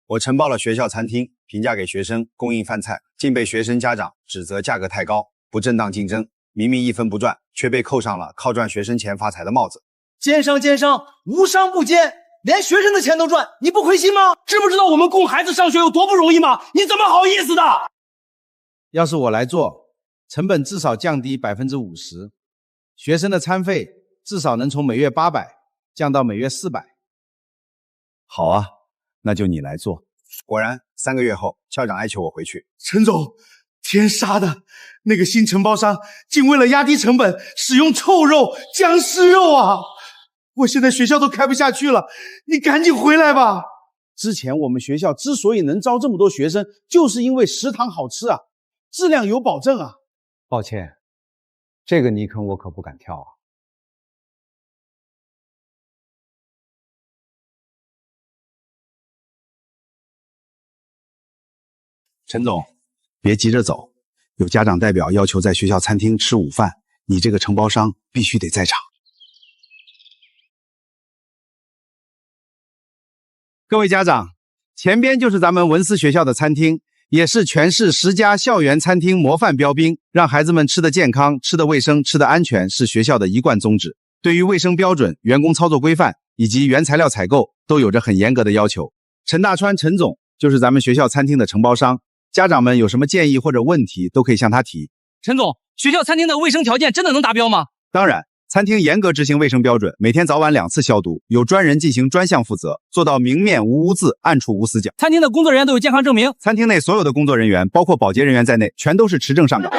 我承包了学校餐厅，评价给学生供应饭菜，竟被学生家长指责价格太高，不正当竞争。明明一分不赚，却被扣上了靠赚学生钱发财的帽子。奸商奸商，无商不奸，连学生的钱都赚，你不亏心吗？知不知道我们供孩子上学有多不容易吗？你怎么好意思的？要是我来做，成本至少降低 50%， 学生的餐费至少能从每月800降到每月400。好啊，那就你来做。果然3个月后，校长哀求我回去。陈总，天杀的，那个新承包商竟为了压低成本，使用臭肉、僵尸肉啊！我现在学校都开不下去了，你赶紧回来吧。之前我们学校之所以能招这么多学生，就是因为食堂好吃啊，质量有保证啊。抱歉，这个泥坑我可不敢跳啊。陈总，别急着走，有家长代表要求在学校餐厅吃午饭，你这个承包商必须得在场。各位家长，前边就是咱们文思学校的餐厅，也是全市10家校园餐厅模范标兵，让孩子们吃得健康、吃得卫生、吃得安全是学校的一贯宗旨。对于卫生标准、员工操作规范以及原材料采购都有着很严格的要求。陈大川陈总就是咱们学校餐厅的承包商，家长们有什么建议或者问题都可以向他提。陈总，学校餐厅的卫生条件真的能达标吗？当然，餐厅严格执行卫生标准，每天早晚2次消毒，有专人进行专项负责，做到明面无污渍，暗处无死角。餐厅的工作人员都有健康证明。餐厅内所有的工作人员，包括保洁人员在内，全都是持证上岗。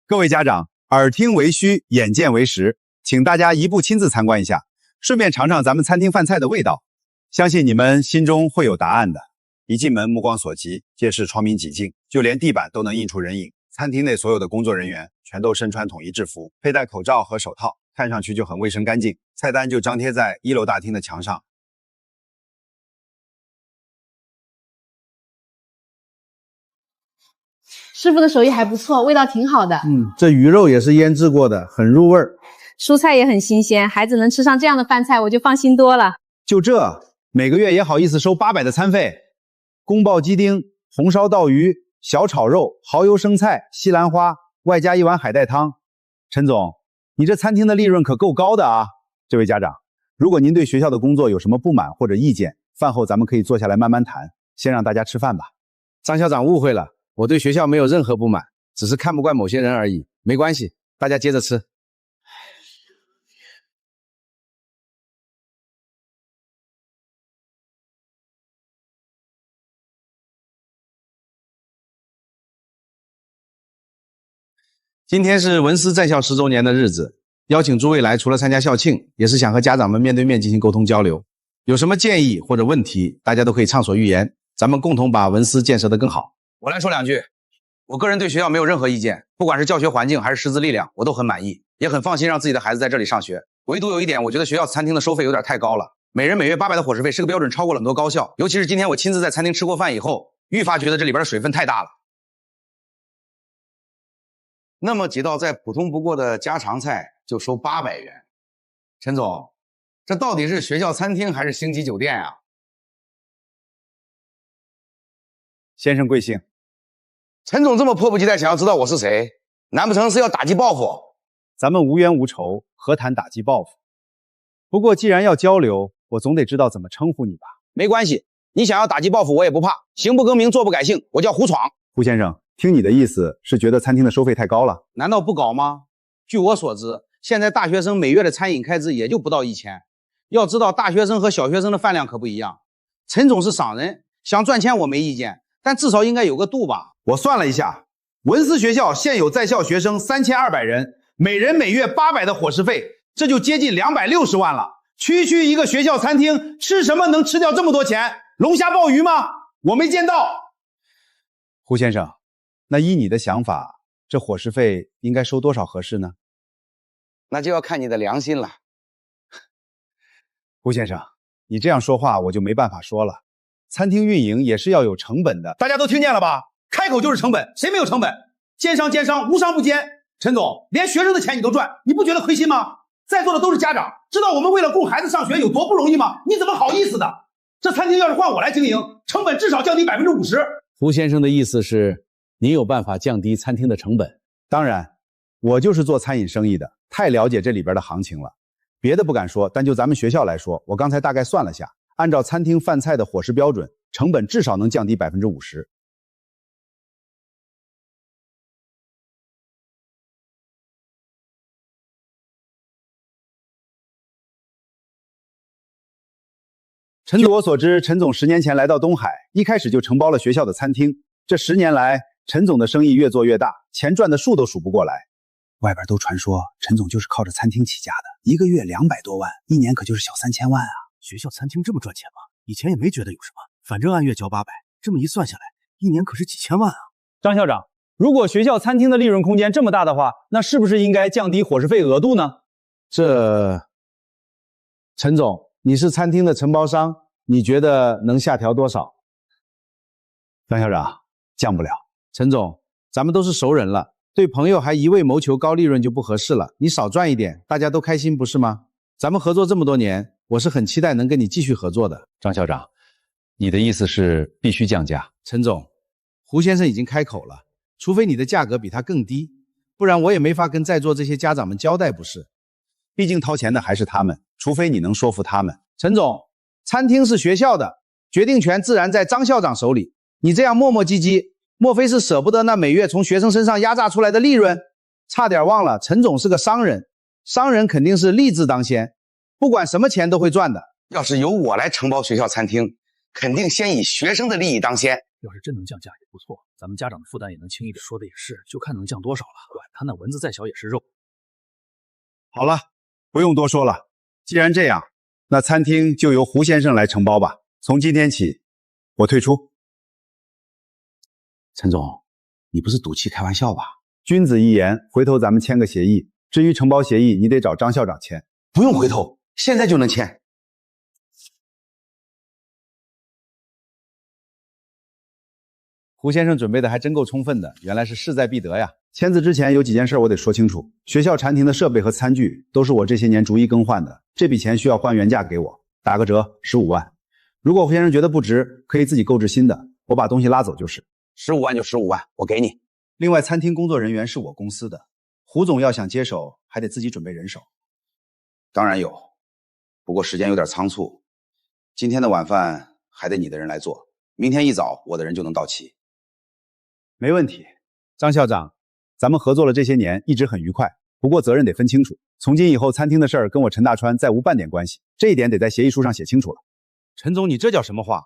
各位家长，耳听为虚，眼见为实，请大家一步亲自参观一下，顺便尝尝咱们餐厅饭菜的味道，相信你们心中会有答案的。一进门目光所及，皆是窗明几净，就连地板都能映出人影。餐厅内所有的工作人员全都身穿统一制服，佩戴口罩和手套，看上去就很卫生干净。菜单就张贴在1楼大厅的墙上。师傅的手艺还不错，味道挺好的。这鱼肉也是腌制过的，很入味儿。蔬菜也很新鲜，孩子能吃上这样的饭菜，我就放心多了。就这，每个月也好意思收800的餐费？宫爆鸡丁、红烧稻鱼、小炒肉、蚝油生菜、西兰花，外加1碗海带汤。陈总，你这餐厅的利润可够高的啊！这位家长，如果您对学校的工作有什么不满或者意见，饭后咱们可以坐下来慢慢谈，先让大家吃饭吧。张校长误会了，我对学校没有任何不满，只是看不惯某些人而已，没关系，大家接着吃。今天是文思在校10周年的日子，邀请诸位来，除了参加校庆，也是想和家长们面对面进行沟通交流。有什么建议或者问题，大家都可以畅所欲言，咱们共同把文思建设得更好。我来说2句，我个人对学校没有任何意见，不管是教学环境还是师资力量，我都很满意，也很放心让自己的孩子在这里上学。唯独有一点，我觉得学校餐厅的收费有点太高了，每人每月800的伙食费是个标准，超过了很多高校。尤其是今天我亲自在餐厅吃过饭以后，愈发觉得这里边的水分太大了。那么几道再普通不过的家常菜就收800元，陈总，这到底是学校餐厅还是星级酒店啊？先生贵姓？陈总这么迫不及待想要知道我是谁，难不成是要打击报复？咱们无冤无仇，何谈打击报复？不过既然要交流，我总得知道怎么称呼你吧。没关系，你想要打击报复我也不怕，行不更名，坐不改姓，我叫胡闯。胡先生，听你的意思是觉得餐厅的收费太高了？难道不高吗？据我所知，现在大学生每月的餐饮开支也就不到1000。要知道大学生和小学生的饭量可不一样。陈总是商人，想赚钱我没意见，但至少应该有个度吧。我算了一下，文思学校现有在校学生3200人，每人每月800的伙食费，这就接近260万了。区区一个学校餐厅，吃什么能吃掉这么多钱？龙虾鲍鱼吗？我没见到。胡先生，那依你的想法，这伙食费应该收多少合适呢？那就要看你的良心了。胡先生，你这样说话我就没办法说了。餐厅运营也是要有成本的，大家都听见了吧？开口就是成本，谁没有成本？奸商，无商不奸。陈总，连学生的钱你都赚，你不觉得亏心吗？在座的都是家长，知道我们为了供孩子上学有多不容易吗？你怎么好意思的？这餐厅要是换我来经营，成本至少降低50%。胡先生的意思是，你有办法降低餐厅的成本？当然，我就是做餐饮生意的，太了解这里边的行情了。别的不敢说，但就咱们学校来说，我刚才大概算了下，按照餐厅饭菜的伙食标准，成本至少能降低50%。据我所知，陈总10年前来到东海，一开始就承包了学校的餐厅。这10年来，陈总的生意越做越大，钱赚的数都数不过来。外边都传说陈总就是靠着餐厅起家的，一个月200多万，一年可就是小3000万啊！学校餐厅这么赚钱吗？以前也没觉得有什么，反正按月交800，这么一算下来，一年可是几千万啊！张校长，如果学校餐厅的利润空间这么大的话，那是不是应该降低伙食费额度呢？陈总，你是餐厅的承包商，你觉得能下调多少？张校长，降不了。陈总，咱们都是熟人了，对朋友还一味谋求高利润就不合适了。你少赚一点，大家都开心不是吗？咱们合作这么多年，我是很期待能跟你继续合作的。张校长，你的意思是必须降价？陈总，胡先生已经开口了，除非你的价格比他更低，不然我也没法跟在座这些家长们交代不是？毕竟掏钱的还是他们，除非你能说服他们。陈总，餐厅是学校的，决定权自然在张校长手里。你这样磨磨唧唧，莫非是舍不得那每月从学生身上压榨出来的利润？差点忘了，陈总是个商人，商人肯定是利字当先，不管什么钱都会赚的。要是由我来承包学校餐厅，肯定先以学生的利益当先。要是真能降价也不错，咱们家长的负担也能轻一点。说的也是，就看能降多少了。管他那蚊子再小也是肉。好了，不用多说了。既然这样，那餐厅就由胡先生来承包吧。从今天起，我退出。陈总，你不是赌气开玩笑吧？君子一言，回头咱们签个协议。至于承包协议，你得找张校长签。不用回头，现在就能签。胡先生准备的还真够充分的，原来是势在必得呀。签字之前有几件事我得说清楚。学校餐厅的设备和餐具都是我这些年逐一更换的，这笔钱需要换原价给我，打个折15万。如果胡先生觉得不值，可以自己购置新的，我把东西拉走就是。15万就15万，我给你。另外，餐厅工作人员是我公司的，胡总要想接手，还得自己准备人手。当然有，不过时间有点仓促，今天的晚饭还得你的人来做，明天一早我的人就能到齐。没问题，张校长，咱们合作了这些年，一直很愉快。不过责任得分清楚，从今以后餐厅的事儿跟我陈大川再无半点关系，这一点得在协议书上写清楚了。陈总，你这叫什么话？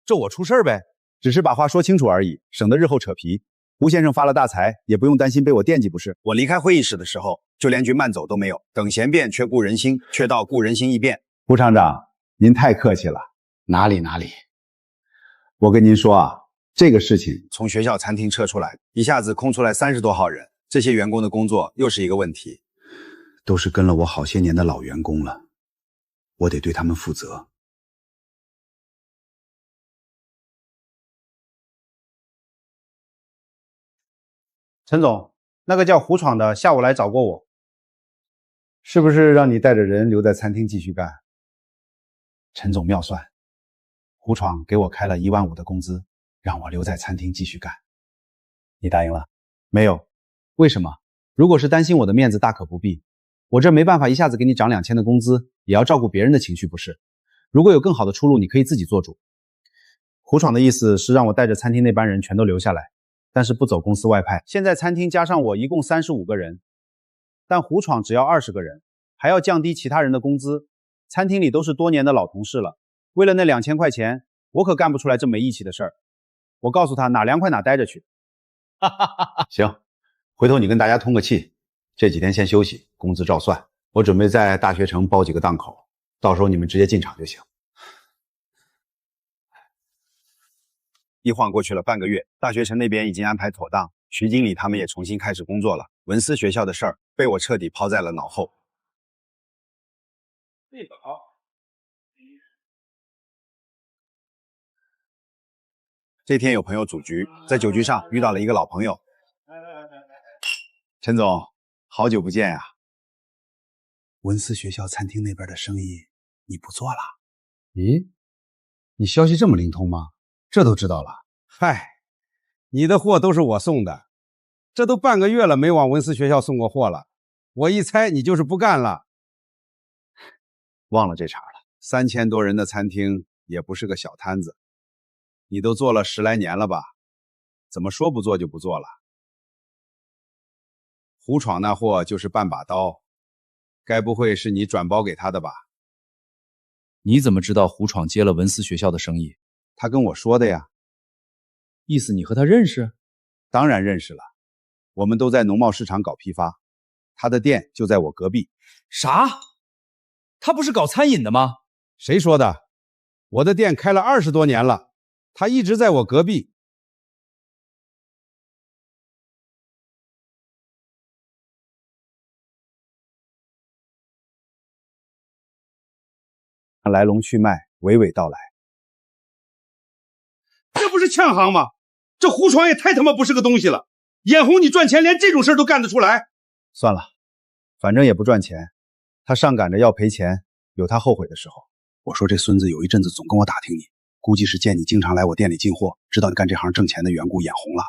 这我出事儿呗？只是把话说清楚而已，省得日后扯皮。胡先生发了大财，也不用担心被我惦记不是？我离开会议室的时候，就连句慢走都没有。等闲变，却故人心，却道故人心易变。胡厂长，您太客气了。哪里哪里，我跟您说啊，这个事情从学校餐厅撤出来，一下子空出来30多号人，这些员工的工作又是一个问题。都是跟了我好些年的老员工了，我得对他们负责。陈总，那个叫胡闯的下午来找过我，是不是让你带着人留在餐厅继续干？陈总妙算，胡闯给我开了1万5的工资，让我留在餐厅继续干。你答应了？没有。为什么？如果是担心我的面子，大可不必。我这没办法一下子给你涨2000的工资，也要照顾别人的情绪，不是？如果有更好的出路，你可以自己做主。胡闯的意思是让我带着餐厅那班人全都留下来，但是不走公司外派。现在餐厅加上我一共35个人，但胡闯只要20个人，还要降低其他人的工资。餐厅里都是多年的老同事了，为了那2000块钱，我可干不出来这没义气的事儿。我告诉他哪凉快哪待着去。行，回头你跟大家通个气，这几天先休息，工资照算。我准备在大学城包几个档口，到时候你们直接进场就行。一晃过去了半个月，大学城那边已经安排妥当，徐经理他们也重新开始工作了。文思学校的事儿被我彻底抛在了脑后。这天有朋友组局，在酒局上遇到了一个老朋友。陈总，好久不见呀！文思学校餐厅那边的生意你不做了？咦，你消息这么灵通吗？这都知道了？嗨，你的货都是我送的，这都半个月了没往文思学校送过货了。我一猜你就是不干了。忘了这茬了。3000多人的餐厅也不是个小摊子，你都做了10来年了吧？怎么说不做就不做了？胡闯那货就是半把刀，该不会是你转包给他的吧？你怎么知道胡闯接了文思学校的生意？他跟我说的呀。意思你和他认识？当然认识了，我们都在农贸市场搞批发，他的店就在我隔壁。啥？他不是搞餐饮的吗？谁说的？我的店开了20多年了，他一直在我隔壁。来龙去脉娓娓道来。这不是呛行吗？这胡闯也太他妈不是个东西了！眼红你赚钱，连这种事都干得出来。算了，反正也不赚钱，他上赶着要赔钱，有他后悔的时候。我说这孙子有一阵子总跟我打听你，估计是见你经常来我店里进货，知道你干这行挣钱的缘故，眼红了。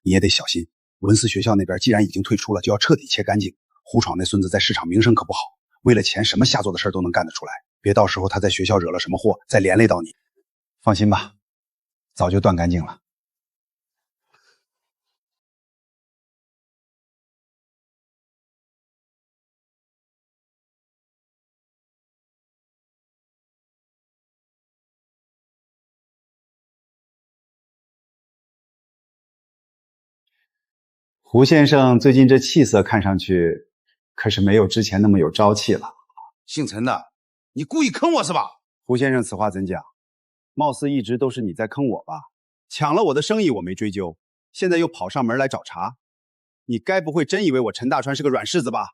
你也得小心，文思学校那边既然已经退出了，就要彻底切干净。胡闯那孙子在市场名声可不好，为了钱什么下作的事都能干得出来，别到时候他在学校惹了什么祸，再连累到你。放心吧，早就断干净了。胡先生最近这气色看上去可是没有之前那么有朝气了。姓陈的，你故意坑我是吧？胡先生，此话怎讲？貌似一直都是你在坑我吧？抢了我的生意我没追究，现在又跑上门来找茬，你该不会真以为我陈大川是个软柿子吧？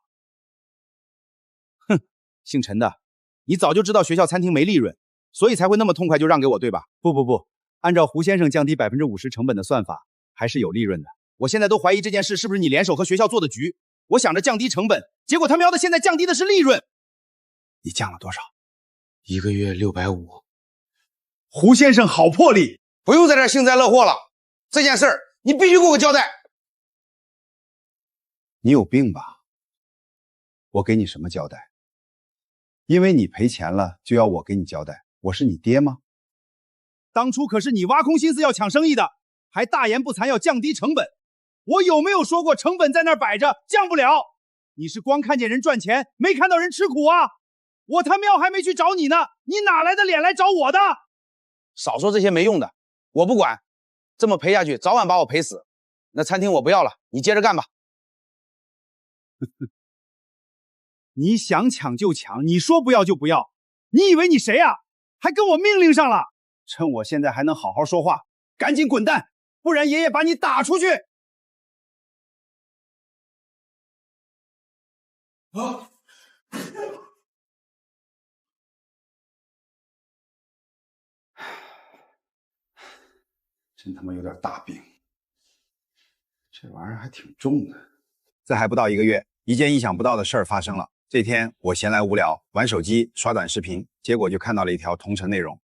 哼，姓陈的，你早就知道学校餐厅没利润，所以才会那么痛快就让给我，对吧？不，按照胡先生降低50%成本的算法，还是有利润的。我现在都怀疑这件事是不是你联手和学校做的局。我想着降低成本，结果他喵的现在降低的是利润。你降了多少？1个月650。胡先生好魄力，不用在这幸灾乐祸了。这件事儿你必须给我交代。你有病吧？我给你什么交代？因为你赔钱了就要我给你交代？我是你爹吗？当初可是你挖空心思要抢生意的，还大言不惭要降低成本。我有没有说过成本在那儿摆着，降不了？你是光看见人赚钱，没看到人吃苦啊！我他喵还没去找你呢，你哪来的脸来找我的？少说这些没用的，我不管。这么赔下去，早晚把我赔死。那餐厅我不要了，你接着干吧。你想抢就抢，你说不要就不要。你以为你谁啊？还跟我命令上了？趁我现在还能好好说话，赶紧滚蛋，不然爷爷把你打出去！真他妈有点大病，这玩意儿还挺重的。这还不到1个月，一件意想不到的事儿发生了。这天我闲来无聊，玩手机刷短视频，结果就看到了一条同城内容。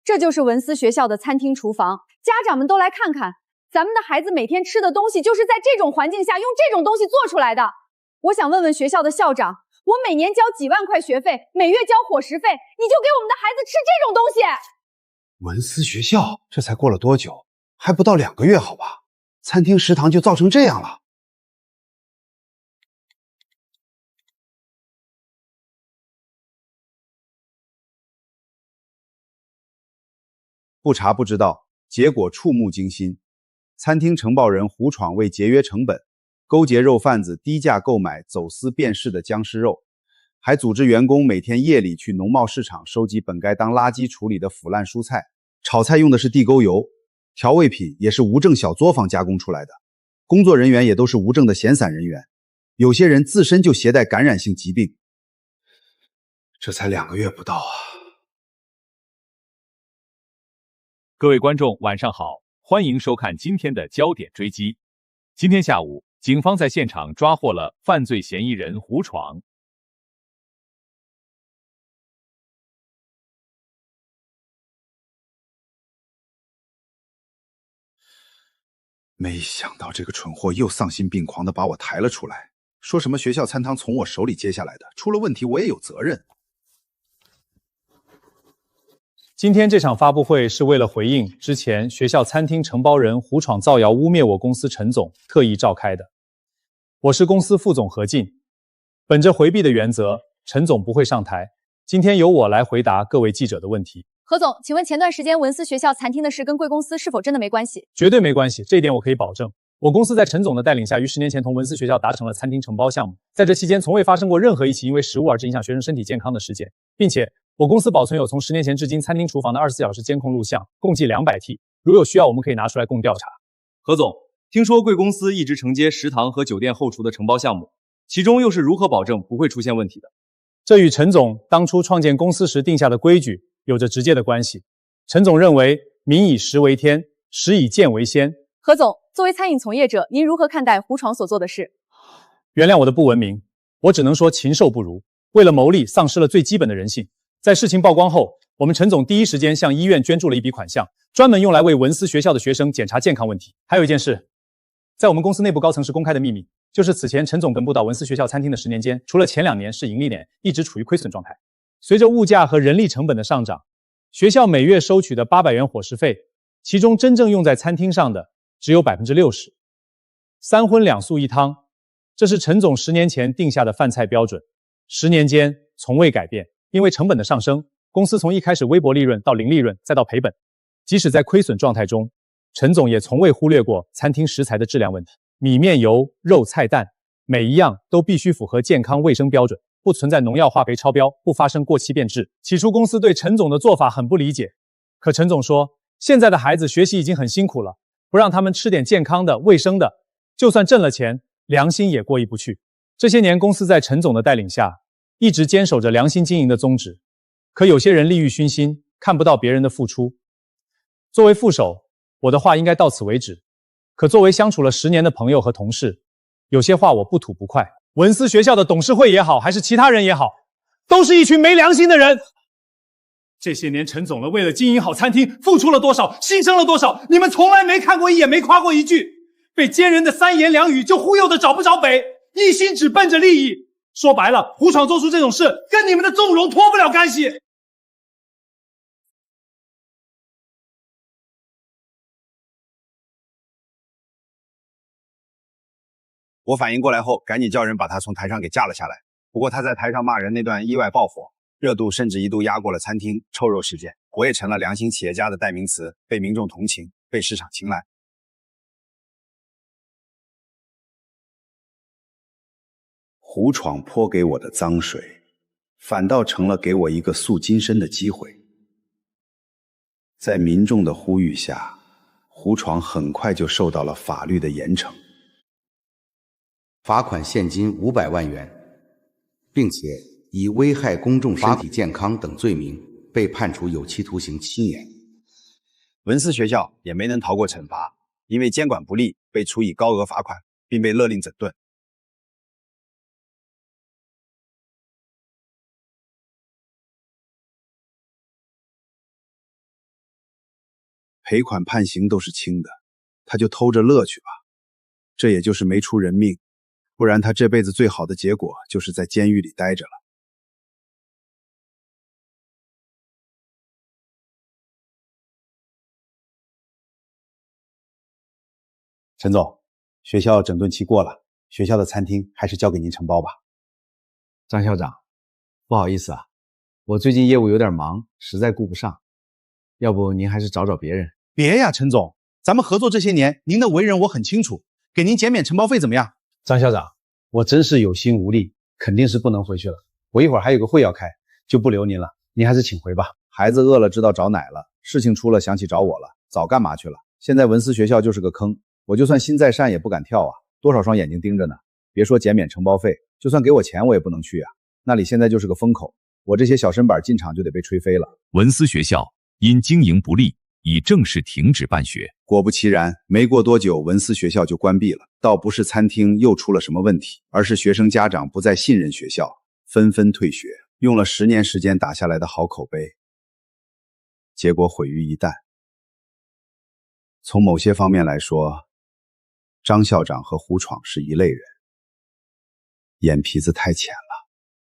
这就是文思学校的餐厅厨房，家长们都来看看，咱们的孩子每天吃的东西就是在这种环境下用这种东西做出来的。我想问问学校的校长，我每年交几万块学费，每月交伙食费，你就给我们的孩子吃这种东西？文思学校这才过了多久？还不到2个月，好吧？餐厅食堂就造成这样了。不查不知道，结果触目惊心。餐厅承包人胡闯为节约成本，勾结肉贩子低价购买走私便士的僵尸肉，还组织员工每天夜里去农贸市场收集本该当垃圾处理的腐烂蔬菜，炒菜用的是地沟油，调味品也是无证小作坊加工出来的，工作人员也都是无证的闲散人员，有些人自身就携带感染性疾病。这才2个月不到啊！各位观众，晚上好，欢迎收看今天的焦点追击。今天下午，警方在现场抓获了犯罪嫌疑人胡闯。没想到这个蠢货又丧心病狂地把我抬了出来，说什么学校餐汤从我手里接下来的，出了问题我也有责任。今天这场发布会是为了回应之前学校餐厅承包人胡闯造谣污蔑我公司陈总特意召开的。我是公司副总何进，本着回避的原则，陈总不会上台，今天由我来回答各位记者的问题。何总，请问前段时间文思学校餐厅的事跟贵公司是否真的没关系？绝对没关系，这一点我可以保证。我公司在陈总的带领下，于10年前同文思学校达成了餐厅承包项目，在这期间从未发生过任何一起因为食物而致影响学生身体健康的事件，并且我公司保存有从10年前至今餐厅厨房的24小时监控录像，共计200T，如有需要我们可以拿出来供调查。何总，听说贵公司一直承接食堂和酒店后厨的承包项目，其中又是如何保证不会出现问题的？这与陈总当初创建公司时定下的规矩有着直接的关系。陈总认为民以食为天，食以健为先。何总，作为餐饮从业者，您如何看待胡闯所做的事？原谅我的不文明，我只能说禽兽不如。为了牟利，丧失了最基本的人性。在事情曝光后，我们陈总第一时间向医院捐助了一笔款项，专门用来为文思学校的学生检查健康问题。还有一件事，在我们公司内部高层是公开的秘密，就是此前陈总本部到文思学校餐厅的10年间，除了前2年是盈利年，一直处于亏损状态。随着物价和人力成本的上涨，学校每月收取的800元伙食费，其中真正用在餐厅上的只有60%。3荤2素1汤，这是陈总10年前定下的饭菜标准，10年间从未改变。因为成本的上升，公司从一开始微薄利润到零利润，再到赔本。即使在亏损状态中，陈总也从未忽略过餐厅食材的质量问题。米面油、肉菜蛋，每一样都必须符合健康卫生标准，不存在农药化肥超标，不发生过期变质。起初公司对陈总的做法很不理解，可陈总说，现在的孩子学习已经很辛苦了，不让他们吃点健康的、卫生的，就算挣了钱，良心也过意不去。这些年，公司在陈总的带领下，一直坚守着良心经营的宗旨。可有些人利欲熏心，看不到别人的付出。作为副手，我的话应该到此为止。可作为相处了10年的朋友和同事，有些话我不吐不快。文思学校的董事会也好，还是其他人也好，都是一群没良心的人。这些年陈总了为了经营好餐厅，付出了多少，牺牲了多少，你们从来没看过一眼，没夸过一句。被奸人的3言2语就忽悠的找不着北，一心只奔着利益。说白了，胡闯做出这种事，跟你们的纵容脱不了干系。我反应过来后，赶紧叫人把他从台上给架了下来。不过他在台上骂人那段意外爆火，热度甚至一度压过了餐厅臭肉事件。我也成了良心企业家的代名词，被民众同情，被市场青睐。胡闯泼给我的脏水，反倒成了给我一个塑金身的机会。在民众的呼吁下，胡闯很快就受到了法律的严惩，罚款现金500万元，并且以危害公众身体健康等罪名被判处有期徒刑7年。文思学校也没能逃过惩罚，因为监管不力被处以高额罚款，并被勒令整顿。赔款判刑都是轻的，他就偷着乐去吧。这也就是没出人命，不然他这辈子最好的结果就是在监狱里待着了。陈总，学校整顿期过了，学校的餐厅还是交给您承包吧。张校长，不好意思啊，我最近业务有点忙，实在顾不上，要不您还是找找别人。别呀，陈总，咱们合作这些年，您的为人我很清楚，给您减免承包费怎么样？张校长，我真是有心无力，肯定是不能回去了。我一会儿还有个会要开，就不留您了，您还是请回吧。孩子饿了知道找奶了，事情出了想起找我了，早干嘛去了？现在文思学校就是个坑，我就算心再善也不敢跳啊，多少双眼睛盯着呢。别说减免承包费，就算给我钱我也不能去啊，那里现在就是个风口，我这些小身板进场就得被吹飞了。文思学校因经营不利，已正式停止办学。果不其然，没过多久，文思学校就关闭了。倒不是餐厅又出了什么问题，而是学生家长不再信任学校，纷纷退学。用了10年时间打下来的好口碑，结果毁于一旦。从某些方面来说，张校长和胡闯是一类人，眼皮子太浅了。